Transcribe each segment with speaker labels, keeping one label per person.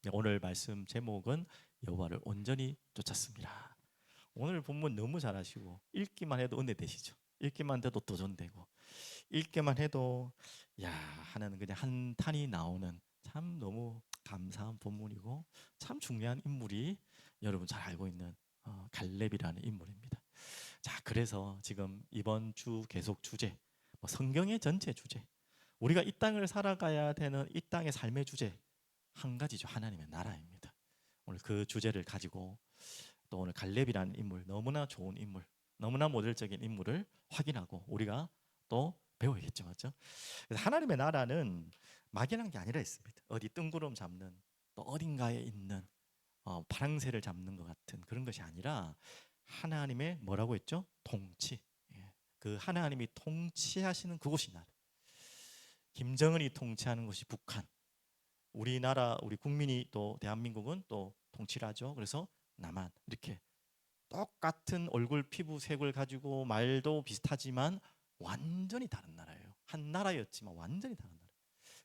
Speaker 1: 네, 오늘 말씀 제목은 여호와를 온전히 쫓았습니다. 오늘 본문 너무 잘하시고 읽기만 해도 은혜 되시죠. 읽기만 해도 도전되고 읽기만 해도 야 하는 그냥 한탄이 나오는 참 너무 감사한 본문이고 참 중요한 인물이 여러분 잘 알고 있는 갈렙이라는 인물입니다. 자, 그래서 지금 이번 주 계속 주제, 성경의 전체 주제, 우리가 이 땅을 살아가야 되는 이 땅의 삶의 주제 한 가지죠. 하나님의 나라입니다. 오늘 그 주제를 가지고 또 오늘 갈렙이라는 인물, 너무나 좋은 인물, 너무나 모델적인 인물을 확인하고 우리가 또 배워야겠죠, 맞죠? 그래서 하나님의 나라는 막연한 게 아니라 했습니다. 어디 뜬구름 잡는 또 어딘가에 있는 파랑새를 잡는 것 같은 그런 것이 아니라 하나님의 뭐라고 했죠? 통치. 예. 그 하나님이 통치하시는 그곳이 나라. 김정은이 통치하는 것이 북한. 우리나라 우리 국민이 또 대한민국은 또 통치를 하죠. 그래서 남한 이렇게 똑같은 얼굴 피부색을 가지고 말도 비슷하지만 완전히 다른 나라예요. 한 나라였지만 완전히 다른 나라.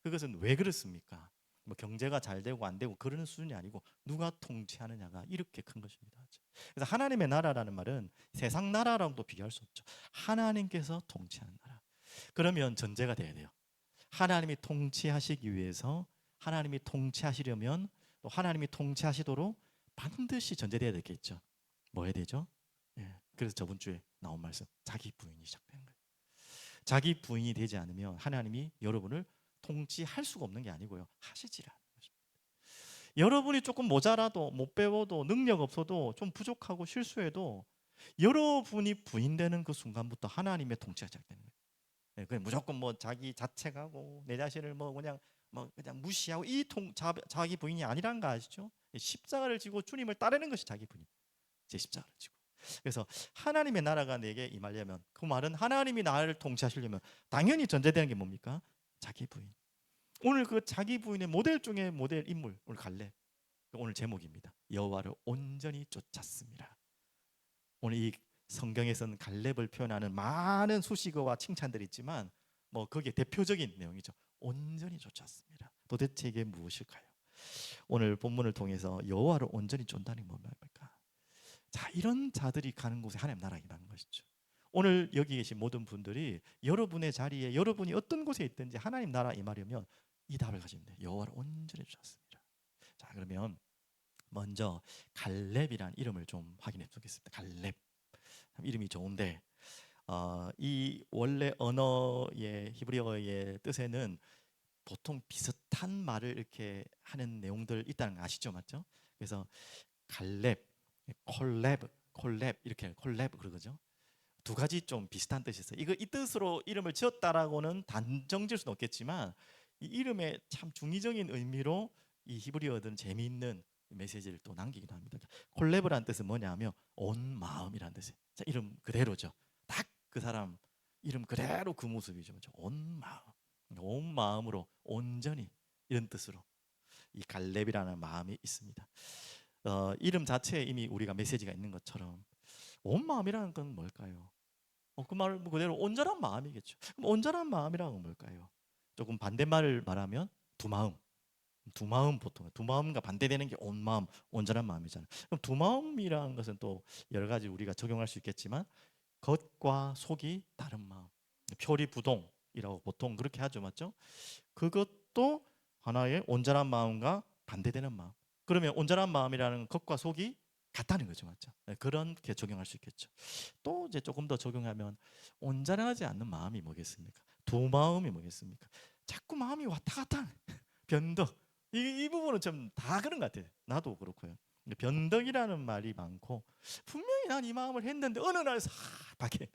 Speaker 1: 그것은 왜 그렇습니까? 뭐 경제가 잘 되고 안 되고 그러는 수준이 아니고 누가 통치하느냐가 이렇게 큰 것입니다. 그래서 하나님의 나라라는 말은 세상 나라랑도 비교할 수 없죠. 하나님께서 통치하는 나라. 그러면 전제가 돼야 돼요. 하나님이 통치하시기 위해서 하나님이 통치하시려면 또 하나님이 통치하시도록 반드시 전제돼야 되겠죠. 뭐 해야 되죠? 예. 그래서 저번 주에 나온 말씀 자기 부인이 시작되는 거예요. 자기 부인이 되지 않으면 하나님이 여러분을 통치할 수가 없는 게 아니고요. 하시지를 않는 것입니다. 여러분이 조금 모자라도 못 배워도 능력 없어도 좀 부족하고 실수해도 여러분이 부인되는 그 순간부터 하나님의 통치가 시작되는 거예요. 예, 그냥 무조건 뭐 자기 자책하고 내 자신을 뭐 그냥 무시하고 자기 부인이 아니란 거 아시죠? 십자가를 지고 주님을 따르는 것이 자기 부인. 제 십자가를 지고. 그래서 하나님의 나라가 내게 임하려면 그 말은 하나님이 나를 통치하시려면 당연히 전제되는 게 뭡니까? 자기 부인. 오늘 그 자기 부인의 모델 중에 모델 인물 오늘 갈래. 오늘 제목입니다. 여호와를 온전히 쫓았습니다. 오늘 이 성경에서는 갈렙을 표현하는 많은 수식어와 칭찬들이 있지만 뭐 거기에 대표적인 내용이죠. 온전히 쫓았습니다. 도대체 이게 무엇일까요? 오늘 본문을 통해서 여호와를 온전히 쫓다는 건 뭡니까? 자, 이런 자들이 가는 곳에 하나님 나라이라는 것이죠. 오늘 여기 계신 모든 분들이 여러분의 자리에 여러분이 어떤 곳에 있든지 하나님 나라 임하려면 이 답을 가지면 돼요. 여호와를 온전히 쫓았습니다. 자, 그러면 먼저 갈렙이란 이름을 좀 확인해 보겠습니다. 갈렙. 참 이름이 좋은데 이 원래 언어의 히브리어의 뜻에는 보통 비슷한 말을 이렇게 하는 내용들 있다는 거 아시죠, 맞죠? 그래서 갈렙, 콜랩 이렇게 콜랩 그러죠. 두 가지 좀 비슷한 뜻이 있어요. 이거 이 뜻으로 이름을 지었다라고는 단정질 수는 없겠지만 이 이름의 참 중의적인 의미로 이 히브리어들은 재미있는 메시지를 또 남기기도 합니다. 콜레브란 뜻은 뭐냐면 온 마음이란 뜻이에요. 자, 이름 그대로죠. 딱 그 사람 이름 그대로 그 모습이죠. 온 마음, 온 마음으로 온전히 이런 뜻으로 이 갈렙이라는 마음이 있습니다. 이름 자체에 이미 우리가 메시지가 있는 것처럼 온 마음이라는 건 뭘까요? 그 말 그대로 온전한 마음이겠죠. 그럼 온전한 마음이라는 건 뭘까요? 조금 반대말을 말하면 두 마음. 두 마음 보통 두 마음과 반대되는 게 온 마음, 온전한 마음이잖아요. 그럼 두 마음이라는 것은 또 여러 가지 우리가 적용할 수 있겠지만 겉과 속이 다른 마음. 표리부동이라고 보통 그렇게 하죠, 맞죠? 그것도 하나의 온전한 마음과 반대되는 마음. 그러면 온전한 마음이라는 겉과 속이 같다는 거죠, 맞죠? 네, 그렇게 적용할 수 있겠죠. 또 이제 조금 더 적용하면 온전하지 않는 마음이 뭐겠습니까? 두 마음이 뭐겠습니까? 자꾸 마음이 왔다 갔다 하는 변덕. 이 부분은 좀 다 그런 것 같아요. 나도 그렇고요. 변덕이라는 말이 많고 분명히 난 이 마음을 했는데 어느 날 싹 바뀌는.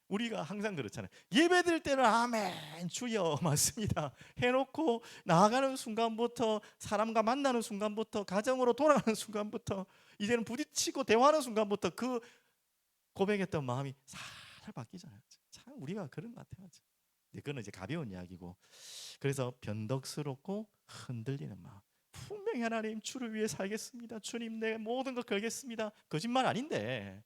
Speaker 1: 우리가 항상 그렇잖아요. 예배드릴 때는 아멘 주여 맞습니다 해놓고 나아가는 순간부터 사람과 만나는 순간부터 가정으로 돌아가는 순간부터 이제는 부딪히고 대화하는 순간부터 그 고백했던 마음이 살살 바뀌잖아요. 참 우리가 그런 것 같아요. 그거는 이제 가벼운 이야기고 그래서 변덕스럽고 흔들리는 마음. 분명히 하나님 주를 위해 살겠습니다. 주님 내 모든 것 걸겠습니다. 거짓말 아닌데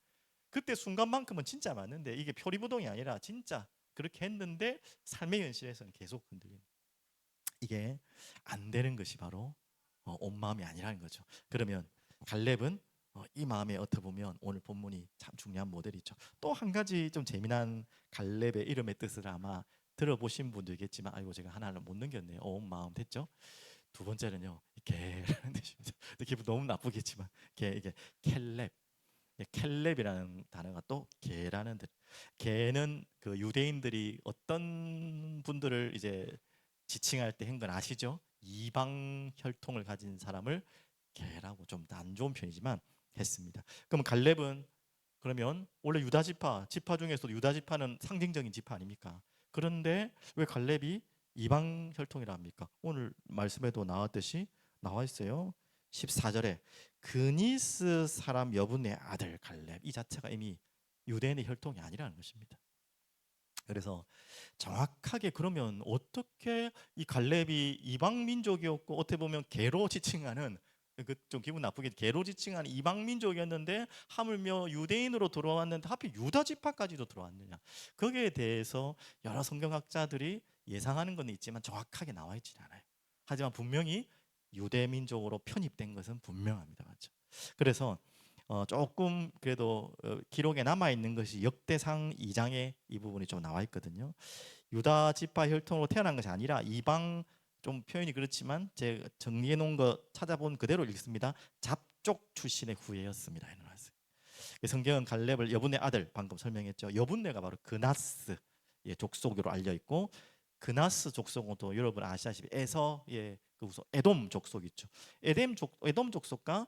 Speaker 1: 그때 순간만큼은 진짜 맞는데 이게 표리부동이 아니라 진짜 그렇게 했는데 삶의 현실에서는 계속 흔들리는 이게 안 되는 것이 바로 온 마음이 아니라는 거죠. 그러면 갈렙은 이 마음에 어떻게 보면 오늘 본문이 참 중요한 모델이죠. 또 한 가지 좀 재미난 갈렙의 이름의 뜻을 아마 들어보신 분도 있겠지만, 아이고 제가 하나를 못 넘겼네요. 온 마음 됐죠? 두 번째는요, 개라는 뜻입니다. 기분 너무 나쁘겠지만, 이게 켈렙. 켈렙이라는 단어가 또 개라는 뜻. 개는 그 유대인들이 어떤 분들을 이제 지칭할 때 한 건 아시죠? 이방 혈통을 가진 사람을 개라고, 좀 안 좋은 편이지만 했습니다. 그럼 갈렙은, 그러면 원래 유다 지파 중에서도 유다 지파는 상징적인 지파 아닙니까? 그런데 왜 갈렙이 이방 혈통이라 합니까? 오늘 말씀에도 나왔듯이 나와 있어요. 14절에 그니스 사람 여분의 아들 갈렙, 이 자체가 이미 유대인의 혈통이 아니라는 것입니다. 그래서 정확하게 그러면 어떻게 이 갈렙이 이방 민족이었고 어떻게 보면 개로 지칭하는, 그 좀 기분 나쁘게 개로 지칭하는 이방 민족이었는데 하물며 유대인으로 들어왔는데 하필 유다 지파까지도 들어왔느냐? 거기에 대해서 여러 성경학자들이 예상하는 건 있지만 정확하게 나와 있지 않아요. 하지만 분명히 유대 민족으로 편입된 것은 분명합니다. 맞죠? 그래서 조금 그래도 기록에 남아 있는 것이 역대상 2장에 이 부분이 좀 나와 있거든요. 유다 지파 혈통으로 태어난 것이 아니라 이방, 좀 표현이 그렇지만 제가 정리해 놓은 거 찾아본 그대로 읽습니다. 잡족 출신의 후예였습니다. 성경은 갈렙을 여분의 아들, 방금 설명했죠. 여분네가 바로 그나스 족속으로 알려 있고, 그나스 족속은 또 여러분 아시다시피 에서의 그 후손 에돔 족속 있죠. 에돔 족속과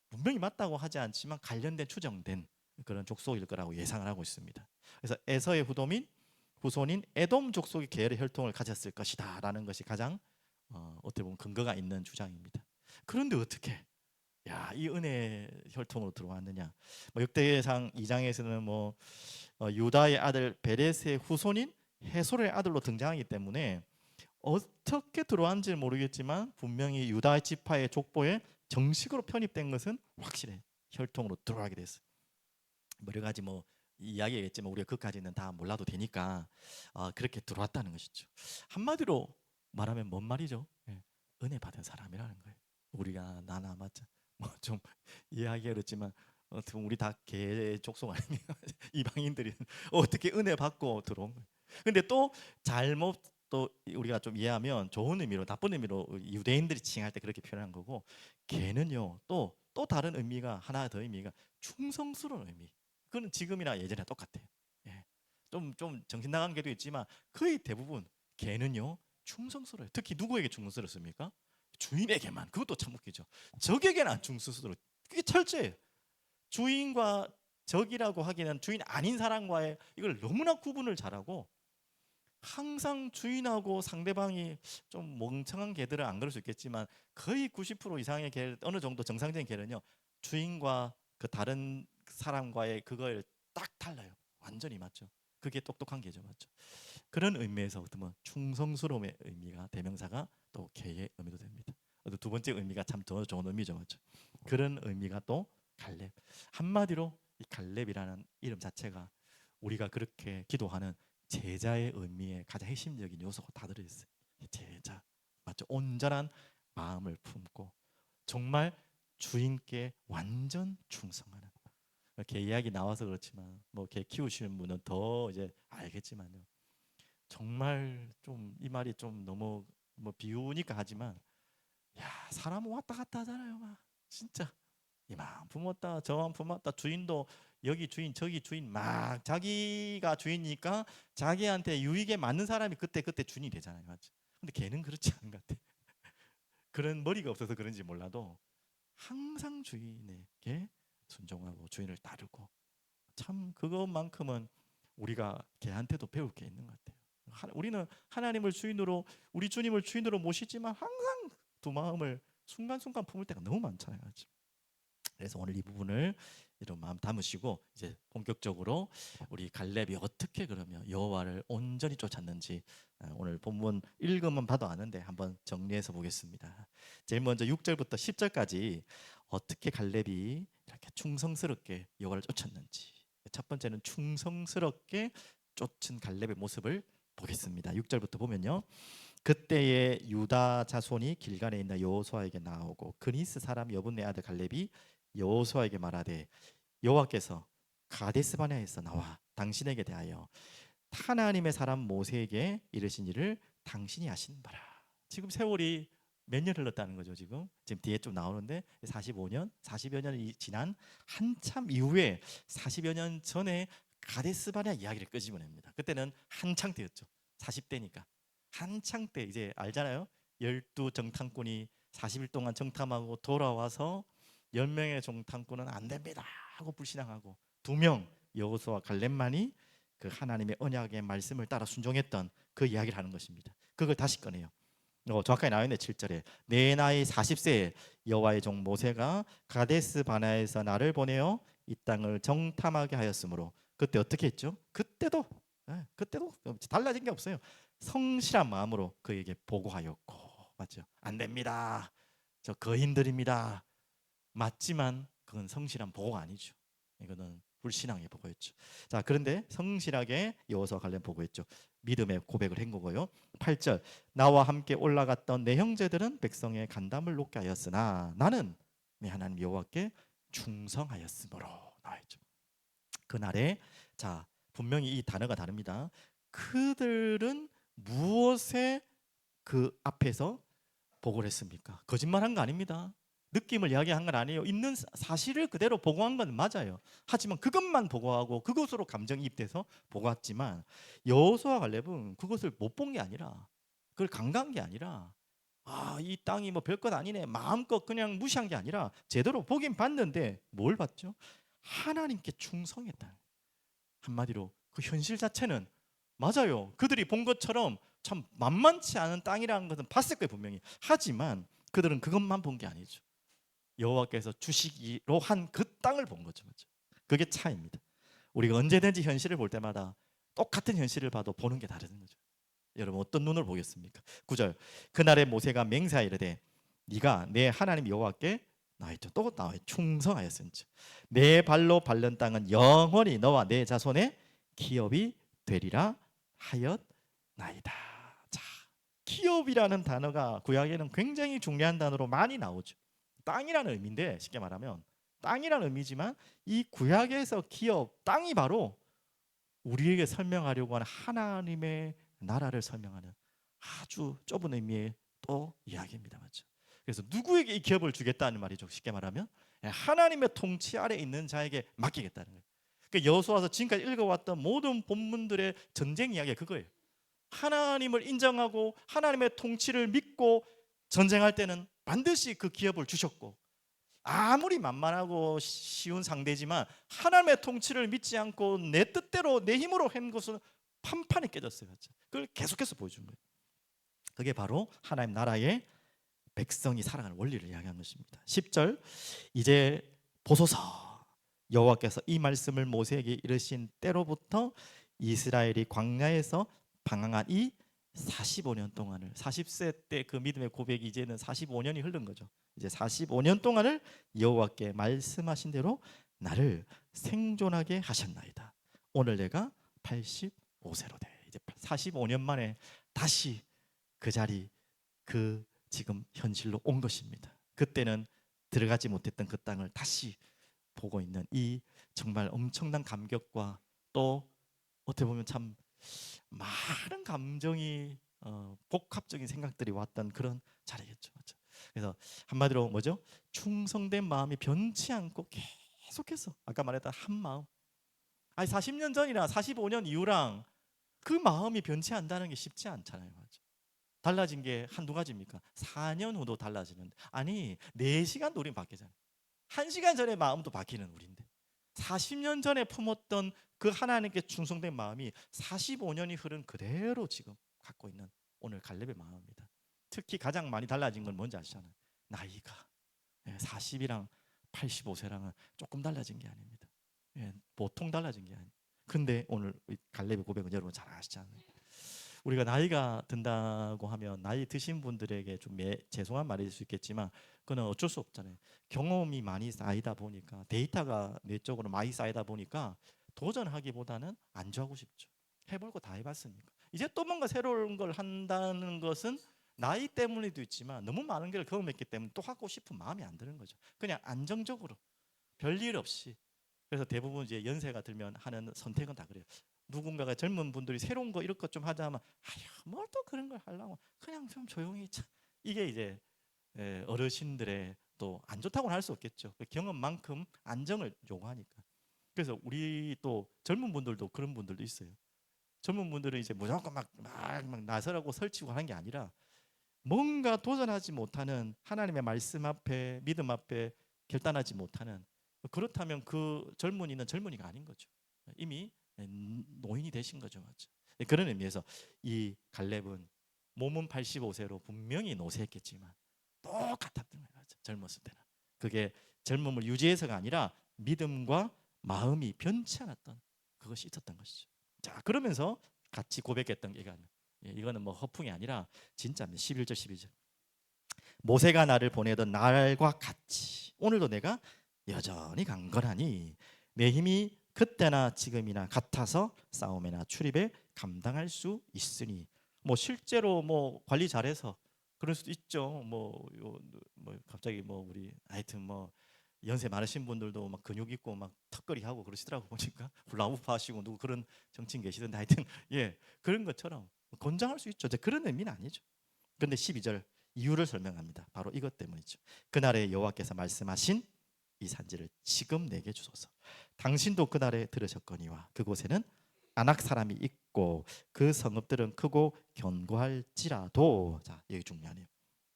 Speaker 1: 분명히 맞다고 하지 않지만 관련된 추정된 그런 족속일 거라고 예상을 하고 있습니다. 그래서 에서의 후손인 에돔 족속이 계열의 혈통을 가졌을 것이다라는 것이 가장 어떻게 보면 근거가 있는 주장입니다. 그런데 어떻게 이 은혜 혈통으로 들어왔느냐? 역대상 2장에서는 유다의 아들 베레스의 후손인 헤솔의 아들로 등장하기 때문에 어떻게 들어왔는지 모르겠지만 분명히 유다 지파의 족보에 정식으로 편입된 것은 확실해. 혈통으로 들어가게 됐어요. 여러 가지 이야기겠지만 우리가 그까지는 다 몰라도 되니까 그렇게 들어왔다는 것이죠. 한마디로 말하면 뭔 말이죠? 은혜 받은 사람이라는 거예요. 우리가 나나 맞자 좀 이해하기 어렵지만 우리 다 개족속 아닙니까? 이방인들이 어떻게 은혜 받고 들어온 거예요. 근데 또 잘못, 또 우리가 좀 이해하면 좋은 의미로 나쁜 의미로 유대인들이 칭할 때 그렇게 표현한 거고, 개는요 또 다른 의미가 하나 더, 의미가 충성스러운 의미. 그거는 지금이나 예전에 똑같아요. 좀 정신 나간 개도 있지만 거의 대부분 개는요 충성스러워요. 특히 누구에게 충성스럽습니까? 주인에게만. 그것도 참 웃기죠. 적에게는 안 충성스러워. 그게 철저해요. 주인과 적이라고 하기는 주인 아닌 사람과의 이걸 너무나 구분을 잘하고, 항상 주인하고 상대방이 좀 멍청한 개들은 안 그럴 수 있겠지만 거의 90% 이상의 개, 어느 정도 정상적인 개는요 주인과 그 다른 사람과의 그걸 딱 달라요. 완전히 맞죠. 그게 똑똑한 개죠. 맞죠. 그런 의미에서 어떤 충성스러움의 의미가, 대명사가 또 개의 의미도 됩니다. 두 번째 의미가 참 더 좋은 의미죠. 맞죠. 그런 의미가 또 갈렙. 한마디로 이 갈렙이라는 이름 자체가 우리가 그렇게 기도하는 제자의 의미의 가장 핵심적인 요소가 다 들어있어요. 제자, 맞죠? 온전한 마음을 품고 정말 주인께 완전 충성하는. 개 이야기 나와서 그렇지만 개 키우시는 분은 더 이제 알겠지만요. 정말 좀 이 말이 좀 너무 비우니까 하지만, 사람은 왔다 갔다 하잖아요. 막 진짜 이만큼 왔다 저만큼 왔다, 주인도 여기 주인 저기 주인, 막 자기가 주인이니까 자기한테 유익에 맞는 사람이 그때 주인이 되잖아요. 맞죠? 근데 걔는 그렇지 않은 것 같아. 그런 머리가 없어서 그런지 몰라도 항상 주인에게 순종하고 주인을 따르고, 참 그것만큼은 우리가 걔한테도 배울 게 있는 것 같아요. 우리는 하나님을 주인으로, 우리 주님을 주인으로 모시지만 항상 두 마음을 순간순간 품을 때가 너무 많잖아요. 맞죠? 그래서 오늘 이 부분을 이런 마음 담으시고 이제 본격적으로 우리 갈렙이 어떻게 그러면 여호와를 온전히 쫓았는지 오늘 본문 읽으면 봐도 아는데 한번 정리해서 보겠습니다. 제일 먼저 6절부터 10절까지 어떻게 갈렙이 이렇게 충성스럽게 여호와를 쫓았는지, 첫 번째는 충성스럽게 쫓은 갈렙의 모습을 보겠습니다. 6절부터 보면요, 그때에 유다 자손이 길갈에 있는 여호수아에게 나오고 그니스 사람 여분네 아들 갈렙이 여호수아에게 말하되 여호와께서 가데스 바네아에서 나와 당신에게 대하여 하나님의 사람 모세에게 이르신 일을 당신이 아신 바라. 지금 세월이 몇 년 흘렀다는 거죠. 지금 뒤에 좀 나오는데 45년, 40여 년이 지난 한참 이후에 40여 년 전에 가데스 바네아 이야기를 끄집어냅니다. 그때는 한창 때였죠. 40대니까 한창 때 이제 알잖아요. 12 정탐꾼이 40일 동안 정탐하고 돌아와서 10명의 정탐꾼은 안 됩니다 하고 불신앙하고 2명 여호수아와 갈렙만이 그 하나님의 언약의 말씀을 따라 순종했던 그 이야기를 하는 것입니다. 그걸 다시 꺼내요. 정확하게 나와 있네. 7절에 내 나이 40세에 여호와의 종 모세가 가데스 바나에서 나를 보내어 이 땅을 정탐하게 하였으므로 그때 어떻게 했죠? 그때도 달라진 게 없어요. 성실한 마음으로 그에게 보고하였고, 맞죠? 안 됩니다. 저 거인들입니다. 맞지만 그건 성실한 보고가 아니죠. 이거는 불신앙의 보고였죠. 자, 그런데 성실하게 여호수아 관련 보고했죠. 믿음의 고백을 한 거고요. 8절 나와 함께 올라갔던 내 형제들은 백성의 간담을 높게 하였으나 나는 내 하나님 여호와께 충성하였으므로 나와있죠. 그날에 자 분명히 이 단어가 다릅니다. 그들은 무엇에 그 앞에서 보고를 했습니까? 거짓말한 거 아닙니다. 느낌을 이야기한 건 아니에요. 있는 사실을 그대로 보고한 건 맞아요. 하지만 그것만 보고하고 그것으로 감정이입돼서 보고했지만 여호수아 갈렙은 그것을 못 본 게 아니라 그걸 간과한 게 아니라 이 땅이 뭐 별것 아니네 마음껏 그냥 무시한 게 아니라 제대로 보긴 봤는데 뭘 봤죠? 하나님께 충성했다. 한마디로 그 현실 자체는 맞아요. 그들이 본 것처럼 참 만만치 않은 땅이라는 것은 봤을 거예요 분명히. 하지만 그들은 그것만 본 게 아니죠. 여호와께서 주시기로 한 그 땅을 본 거죠. 맞죠? 그게 차이입니다. 우리가 언제든지 현실을 볼 때마다 똑같은 현실을 봐도 보는 게 다른 거죠. 여러분 어떤 눈을 보겠습니까? 9절 그날에 모세가 맹세하여 이르되 네가 내 하나님 여호와께 나있죠. 또 나와 충성하였은지 내 발로 밟는 땅은 영원히 너와 내 자손의 기업이 되리라 하였나이다. 자, 기업이라는 단어가 구약에는 굉장히 중요한 단어로 많이 나오죠. 땅이라는 의미인데 쉽게 말하면 땅이라는 의미지만 이 구약에서 기업 땅이 바로 우리에게 설명하려고 하는 하나님의 나라를 설명하는 아주 좁은 의미의 또 이야기입니다. 맞죠? 그래서 누구에게 이 기업을 주겠다는 말이죠. 쉽게 말하면 하나님의 통치 아래 있는 자에게 맡기겠다는 거예요. 그 여호수아서 지금까지 읽어왔던 모든 본문들의 전쟁 이야기가 그거예요. 하나님을 인정하고 하나님의 통치를 믿고 전쟁할 때는 반드시 그 기업을 주셨고 아무리 만만하고 쉬운 상대지만 하나님의 통치를 믿지 않고 내 뜻대로 내 힘으로 한 것은 판판이 깨졌어요. 그걸 계속해서 보여준 거예요. 그게 바로 하나님 나라의 백성이 살아가는 원리를 이야기하는 것입니다. 10절 이제 보소서 여호와께서 이 말씀을 모세에게 이르신 때로부터 이스라엘이 광야에서 방황한 이 45년 동안을 40세 때 그 믿음의 고백이 이제는 45년이 흐른 거죠. 이제 45년 동안을 여호와께 말씀하신 대로 나를 생존하게 하셨나이다. 오늘 내가 85세로 돼. 이제 45년 만에 다시 그 자리 그 지금 현실로 온 것입니다. 그때는 들어가지 못했던 그 땅을 다시 보고 있는 이 정말 엄청난 감격과 또 어떻게 보면 참 많은 감정이 복합적인 생각들이 왔던 그런 자리겠죠. 맞죠? 그래서 한마디로 뭐죠? 충성된 마음이 변치 않고 계속해서 아까 말했던 한 마음. 아니 40년 전이나 45년 이후랑 그 마음이 변치 않는다는 게 쉽지 않잖아요. 맞죠? 달라진 게 한두 가지입니까? 4년 후도 달라지는데 아니 4시간도 우린 바뀌잖아요. 1시간 전에 마음도 바뀌는 우리인데 40년 전에 품었던 그 하나님께 충성된 마음이 45년이 흐른 그대로 지금 갖고 있는 오늘 갈렙의 마음입니다. 특히 가장 많이 달라진 건 뭔지 아시잖아요. 나이가 40이랑 85세랑은 조금 달라진 게 아닙니다. 보통 달라진 게 아니에요. 근데 오늘 갈렙의 고백은 여러분 잘 아시잖아요. 우리가 나이가 든다고 하면 나이 드신 분들에게 좀 죄송한 말일 수 있겠지만 그건 어쩔 수 없잖아요. 경험이 많이 쌓이다 보니까 데이터가 내적으로 많이 쌓이다 보니까 도전하기보다는 안주하고 싶죠. 해볼 거 다 해봤으니까 이제 또 뭔가 새로운 걸 한다는 것은 나이 때문에도 있지만 너무 많은 걸 경험했기 때문에 또 하고 싶은 마음이 안 드는 거죠. 그냥 안정적으로 별일 없이. 그래서 대부분 이제 연세가 들면 하는 선택은 다 그래요. 누군가가 젊은 분들이 새로운 거 이런 것 좀 하자 하면 아휴 뭘 또 그런 걸 하려고 그냥 좀 조용히 있자. 이게 이제 어르신들의 또 안 좋다고는 할 수 없겠죠. 그 경험만큼 안정을 요구하니까. 그래서 우리 또 젊은 분들도 그런 분들도 있어요. 젊은 분들은 이제 무조건 막 나서라고 설치고 하는 게 아니라 뭔가 도전하지 못하는 하나님의 말씀 앞에 믿음 앞에 결단하지 못하는, 그렇다면 그 젊은이는 젊은이가 아닌 거죠. 이미 노인이 되신 거죠. 맞죠? 그런 의미에서 이 갈렙은 몸은 85세로 분명히 노쇠했겠지만 똑같았던 거예요. 젊었을 때는. 그게 젊음을 유지해서가 아니라 믿음과 마음이 변치 않았던 그것이 있었던 것이죠. 자, 그러면서 같이 고백했던 게 이거는 뭐 허풍이 아니라 진짜입니다. 11절 12절. 모세가 나를 보내던 날과 같이 오늘도 내가 여전히 강건하니 내 힘이 그때나 지금이나 같아서 싸움이나 출입에 감당할 수 있으니. 뭐 실제로 뭐 관리 잘해서 그럴 수도 있죠. 뭐 갑자기 뭐 우리 하여튼 뭐 연세 많으신 분들도 막 근육 있고 막 턱걸이 하고 그러시더라고 보니까 라우파 하시고 누구 그런 정치인 계시던데 하여튼 예 그런 것처럼 권장할 수 있죠. 그런 의미는 아니죠. 그런데 12절 이유를 설명합니다. 바로 이것 때문이죠. 그날에 여호와께서 말씀하신 이 산지를 지금 내게 주소서. 당신도 그날에 들으셨거니와 그곳에는 아낙 사람이 있고 그 성읍들은 크고 견고할지라도. 자, 여기 중요하네요.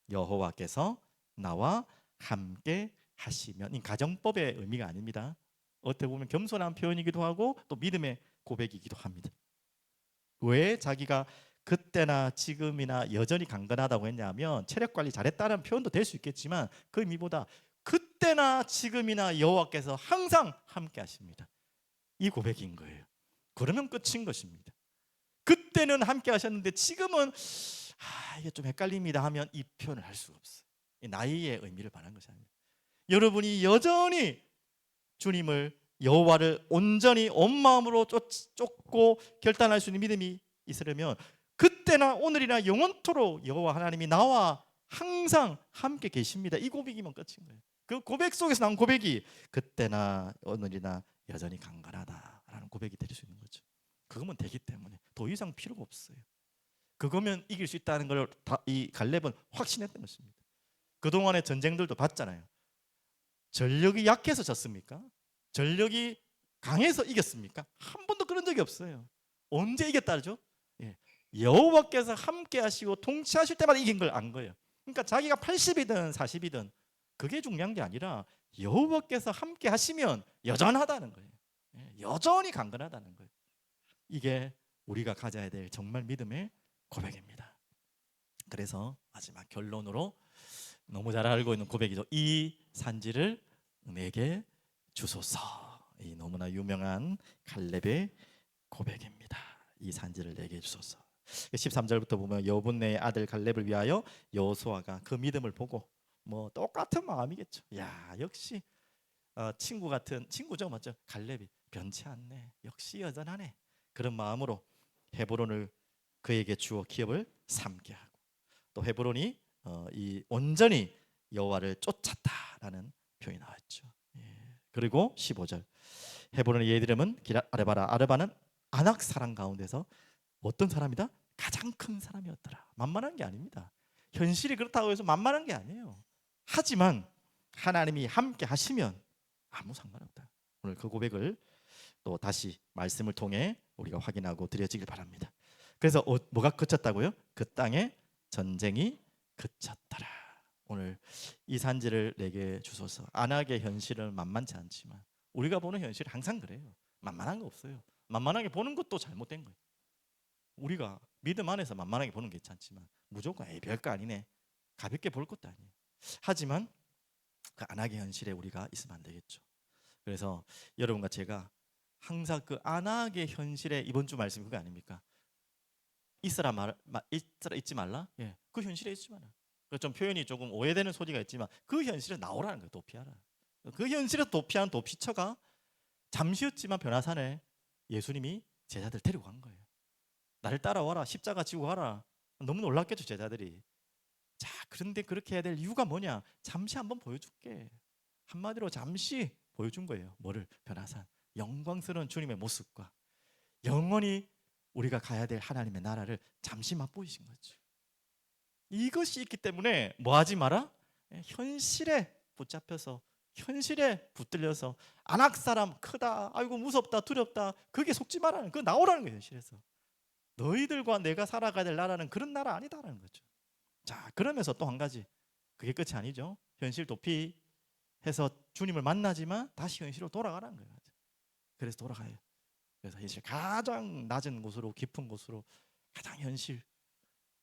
Speaker 1: 여호와께서 나와 함께 하시면. 이 가정법의 의미가 아닙니다. 어떻게 보면 겸손한 표현이기도 하고 또 믿음의 고백이기도 합니다. 왜 자기가 그때나 지금이나 여전히 강건하다고 했냐면 체력 관리 잘했다는 표현도 될 수 있겠지만 그 의미보다 그때나 지금이나 여호와께서 항상 함께 하십니다. 이 고백인 거예요. 그러면 끝인 것입니다. 그때는 함께 하셨는데 지금은 이게 좀 헷갈립니다 하면 이 표현을 할 수가 없어요. 나이의 의미를 말하는 것이 아닙니다. 여러분이 여전히 주님을 여호와를 온전히 온 마음으로 쫓고 결단할 수 있는 믿음이 있으려면 그때나 오늘이나 영원토록 여호와 하나님이 나와 항상 함께 계십니다. 이 고백이면 끝인 거예요. 그 고백 속에서 나온 고백이 그때나 오늘이나 여전히 강건하다라는 고백이 될 수 있는 거죠. 그거면 되기 때문에 더 이상 필요가 없어요. 그거면 이길 수 있다는 걸 이 갈렙은 확신했던 것입니다. 그동안의 전쟁들도 봤잖아요. 전력이 약해서 졌습니까? 전력이 강해서 이겼습니까? 한 번도 그런 적이 없어요. 언제 이겼다죠? 예. 여호와께서 함께 하시고 통치하실 때마다 이긴 걸 안 거예요. 그러니까 자기가 80이든 40이든 그게 중요한 게 아니라 여호와께서 함께 하시면 여전하다는 거예요. 여전히 강건하다는 거예요. 이게 우리가 가져야 될 정말 믿음의 고백입니다. 그래서 마지막 결론으로 너무 잘 알고 있는 고백이죠. 이 산지를 내게 주소서. 이 너무나 유명한 갈렙의 고백입니다. 이 산지를 내게 주소서. 13절부터 보면 여분의 아들 갈렙을 위하여 여호수아가 그 믿음을 보고 뭐 똑같은 마음이겠죠. 야 역시 친구 같은 친구죠, 맞죠? 갈렙이 변치 않네. 역시 여전하네. 그런 마음으로 헤브론을 그에게 주어 기업을 삼게 하고 또 헤브론이 이 온전히 여호와를 쫓았다라는 표현이 나왔죠. 예. 그리고 15절 헤브론의 옛 이름은 아르바라. 아르바는 아낙 사람 가운데서 어떤 사람이다? 가장 큰 사람이었더라. 만만한 게 아닙니다. 현실이 그렇다고 해서 만만한 게 아니에요. 하지만 하나님이 함께 하시면 아무 상관없다. 오늘 그 고백을 또 다시 말씀을 통해 우리가 확인하고 드려지길 바랍니다. 그래서 뭐가 그쳤다고요? 그 땅에 전쟁이 그쳤더라. 오늘 이 산지를 내게 주소서. 안악의 현실은 만만치 않지만 우리가 보는 현실은 항상 그래요. 만만한 거 없어요. 만만하게 보는 것도 잘못된 거예요. 우리가 믿음 안에서 만만하게 보는 게 괜찮지만 무조건 별거 아니네 가볍게 볼 것도 아니에요. 하지만 그 안악의 현실에 우리가 있으면 안 되겠죠. 그래서 여러분과 제가 항상 그 안악의 현실에 이번 주 말씀 그거 아닙니까? 있어라 있어라 있지 말라. 예, 그 현실에 있지 마라. 좀 표현이 조금 오해되는 소리가 있지만 그 현실에 나오라는 거예요. 도피하라. 그 현실에서 도피한 도피처가 잠시였지만 변화산에 예수님이 제자들 데리고 간 거예요. 나를 따라와라. 십자가 지고 가라. 너무 놀랐겠죠, 제자들이. 자, 그런데 그렇게 해야 될 이유가 뭐냐? 잠시 한번 보여줄게. 한마디로 잠시 보여준 거예요. 뭐를? 변화산. 영광스러운 주님의 모습과 영원히 우리가 가야 될 하나님의 나라를 잠시 맛보이신 거죠. 이것이 있기 때문에 뭐 하지 마라? 현실에 붙잡혀서 현실에 붙들려서 안악사람 크다, 아이고 무섭다, 두렵다, 그게 속지 말라는, 그거 나오라는 거예요. 현실에서 너희들과 내가 살아가야 될 나라는 그런 나라 아니다라는 거죠. 자, 그러면서 또 한 가지, 그게 끝이 아니죠. 현실 도피해서 주님을 만나지만 다시 현실로 돌아가라는 거예요. 그래서 돌아가요. 그래서 현실 가장 낮은 곳으로, 깊은 곳으로, 가장 현실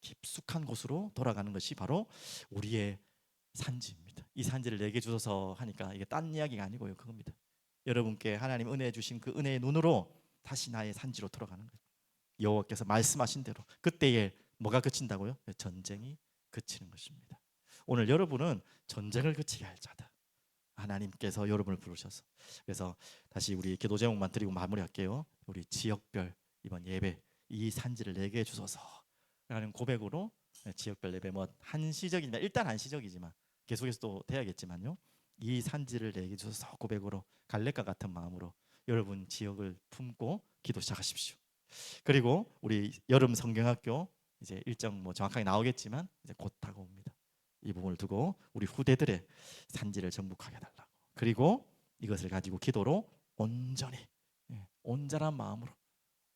Speaker 1: 깊숙한 곳으로 돌아가는 것이 바로 우리의 산지입니다. 이 산지를 내게 주셔서 하니까 이게 딴 이야기가 아니고요, 그겁니다. 여러분께 하나님 은혜 주신 그 은혜의 눈으로 다시 나의 산지로 돌아가는 거예요. 여호와께서 말씀하신 대로 그때에 뭐가 그친다고요? 전쟁이 그치는 것입니다. 오늘 여러분은 전쟁을 그치게 할 자다. 하나님께서 여러분을 부르셔서. 그래서 다시 우리 기도 제목만 드리고 마무리할게요. 우리 지역별 이번 예배, 이 산지를 내게 주소서 라는 고백으로, 지역별 예배 뭐 한시적이지만, 일단 한시적이지만 계속해서 또 돼야겠지만요, 이 산지를 내게 주소서 고백으로 갈렙과 같은 마음으로 여러분 지역을 품고 기도 시작하십시오. 그리고 우리 여름 성경학교 이제 일정 뭐 정확하게 나오겠지만 이제 곧 다가옵니다. 이 부분을 두고 우리 후대들의 산지를 정복하게 해달라고. 그리고 이것을 가지고 기도로 온전히, 온전한 마음으로,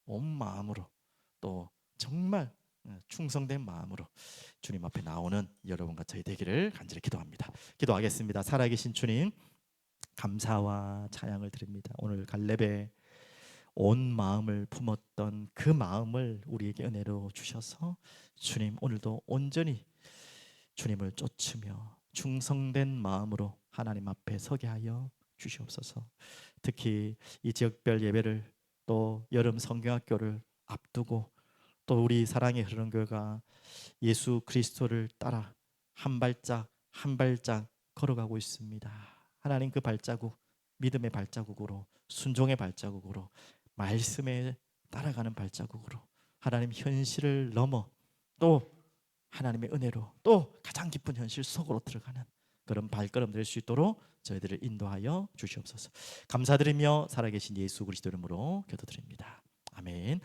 Speaker 1: 온 마음으로, 또 정말 충성된 마음으로 주님 앞에 나오는 여러분과 저희 되기를 간절히 기도합니다. 기도하겠습니다. 살아계신 주님, 감사와 찬양을 드립니다. 오늘 갈렙의 온 마음을 품었던 그 마음을 우리에게 은혜로 주셔서 주님, 오늘도 온전히 주님을 쫓으며 충성된 마음으로 하나님 앞에 서게 하여 주시옵소서. 특히 이 지역별 예배를, 또 여름 성경학교를 앞두고 또 우리 사랑의 흐르는 교회가 예수 그리스도를 따라 한 발짝 한 발짝 걸어가고 있습니다. 하나님, 그 발자국, 믿음의 발자국으로, 순종의 발자국으로, 말씀에 따라가는 발자국으로 하나님 현실을 넘어 또 하나님의 은혜로 또 가장 깊은 현실 속으로 들어가는 그런 발걸음 될 수 있도록 저희들을 인도하여 주시옵소서. 감사드리며 살아계신 예수 그리스도 이름으로 기도드립니다. 아멘.